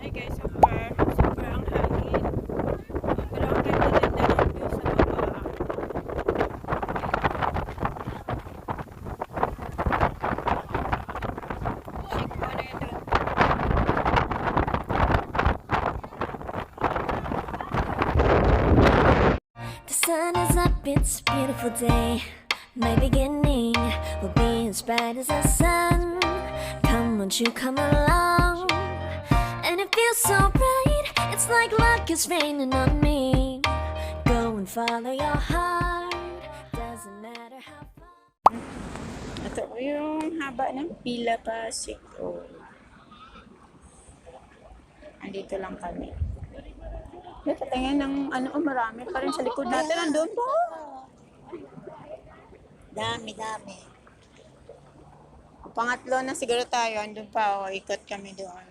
Ay guys, super ang hangin. Pero ang ganda-ganda ng view sa baba. Check mo na yun doon. The sun is up, it's a beautiful day. My beginning will be as bright as the sun. Come, won't you come along? And it feels so bright, it's like luck is raining on me. Go and follow your heart, doesn't matter how far. Ito yung haba ng pila pa Pasig. Andito lang kami. Tingnan ng marami pa rin sa likod natin. Andun po. Dami. Pangatlo na siguro tayo. Andun pa. Ikot kami doon.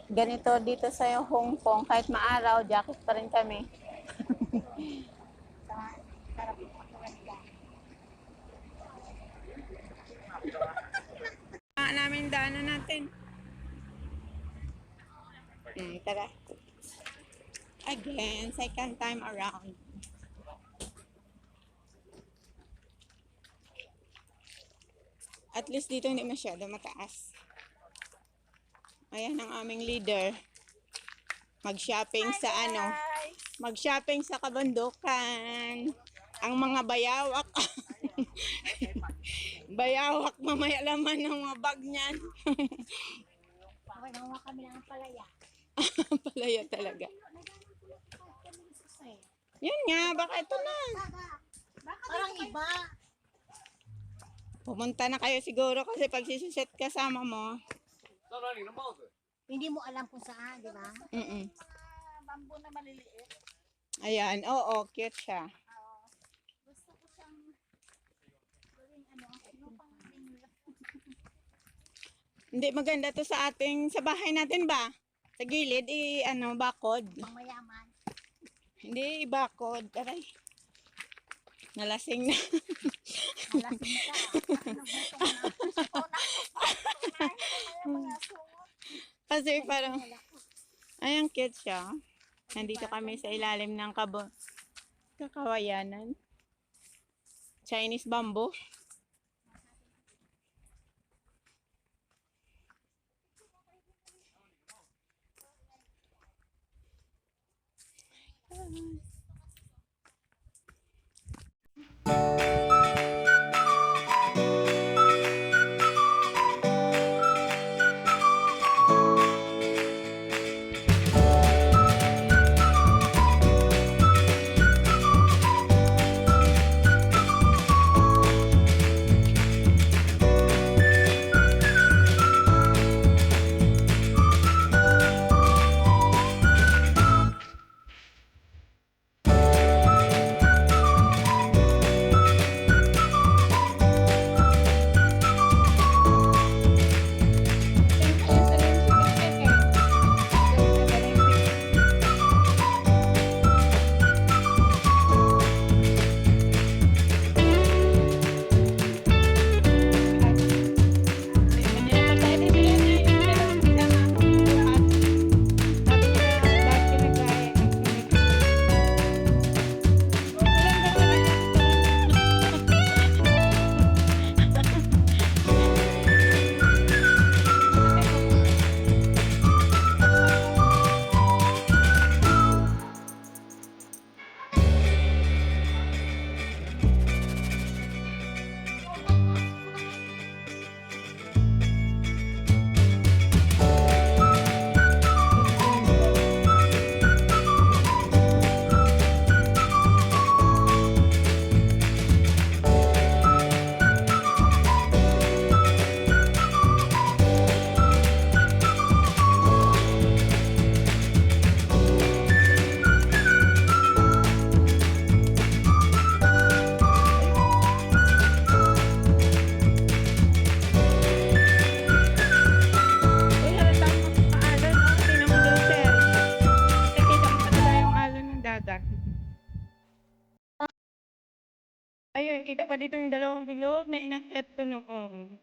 Ganito dito sa Hong Kong. Kahit maaraw, jacket pa rin kami. Namin daanan natin. Tara. Again, second time around. At least dito hindi masyado mataas. Ayan ang aming leader. Mag-shopping sa mag-shopping sa kabundukan. Ang mga bayawak. Bayawak, mamaya laman ng mga bag niyan. Okay, nakuha kami ng palaya. Palaya talaga. Yan nga, baka ito na. Parang iba. Pumunta na kayo siguro kasi pag sisuset kasama mo. Hindi mo alam kung saan, di ba? Bamboo na maliliit. Ayan, oo, cute siya. Gusto ko siyang gawing Hindi maganda to sa bahay natin ba? Sa gilid, bakod. pangmayaman. Hindi, ibakod. Aray. Nalasing na. Malasing ka. Kasi parang, ayan, cute siya. Nandito kami sa ilalim ng kakawayanan. Chinese bamboo. Ayun, kita pa dito yung dalawang bilog na inakit ko noon.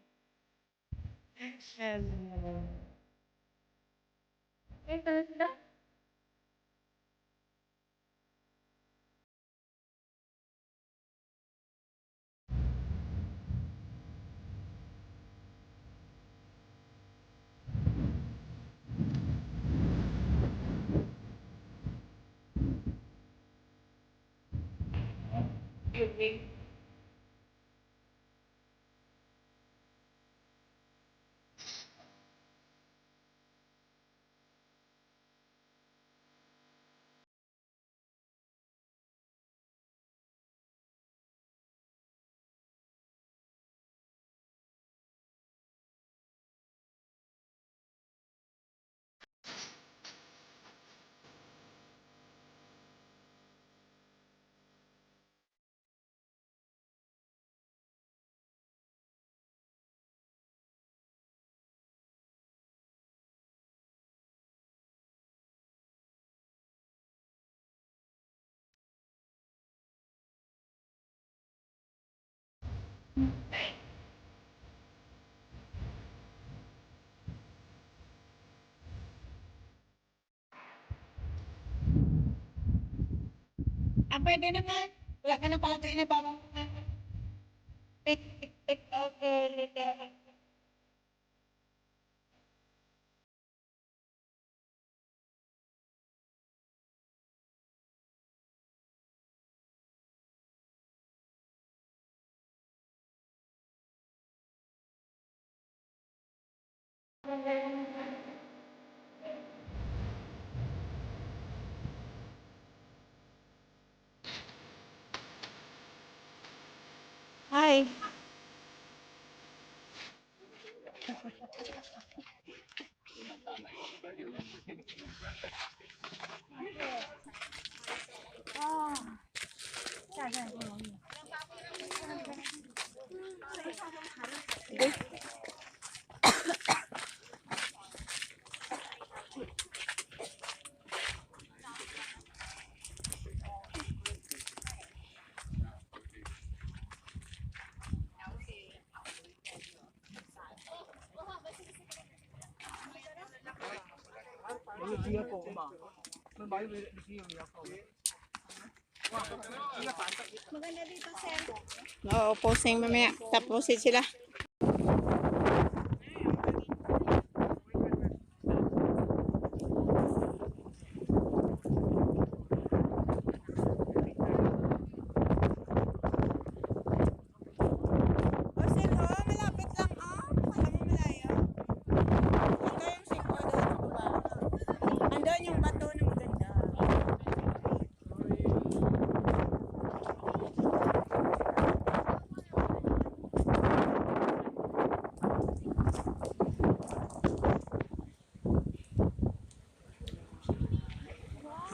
Ah, pwede naman. Wala ka na pala ito inabawang pick, okay. Hi. Oo, posing mamaya. Tapusin sila. Posing ho, malapit lang oh. Alam mo malayo. Ito yung singko doon sa baba. Andun yung bato na maganda.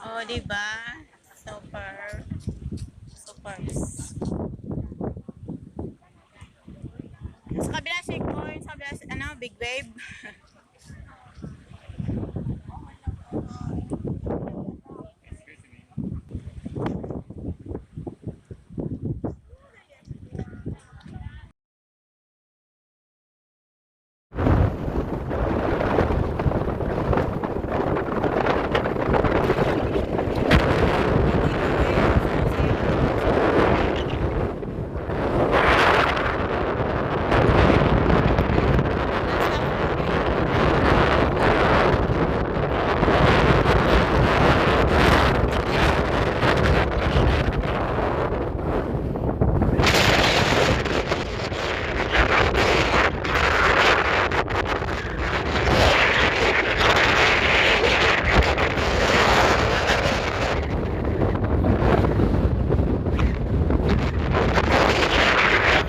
Oh, diba? Super. Super. Sa kabila, singko. Sa kabila, ano, big wave.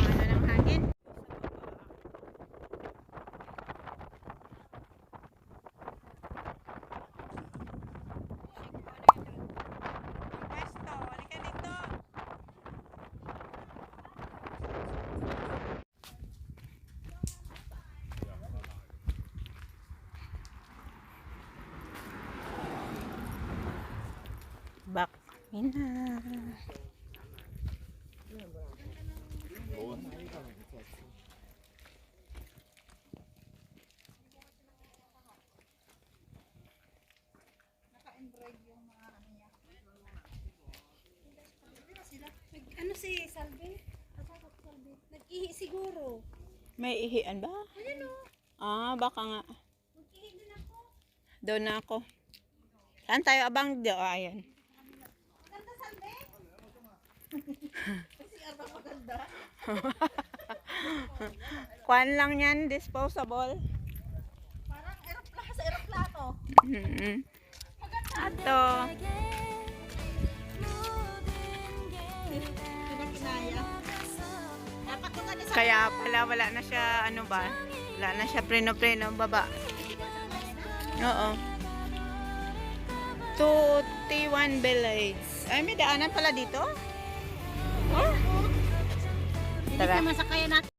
Ano ng hangin? Pwesto, halika dito. Back. Ina. Ano si Salve? Nag-ihi siguro. May ihian ba? Ayan o. Baka nga. Nag-ihi din ako. Doon na ako. Saan tayo abang? Ayan. Maganda Salve? Kasi abang maganda. Kuan lang yan, disposable. Parang sa aeroplano. Mm-hmm. Maganda. Ito. Pinakinaya. Dapat maganda sa Kaya pala wala na siya, ano ba? Wala na siya preno-preno, baba. Oo. 2T1 Village. Ay, may daanan pala dito? Oh. Hindi Tara. naman sa kaya natin.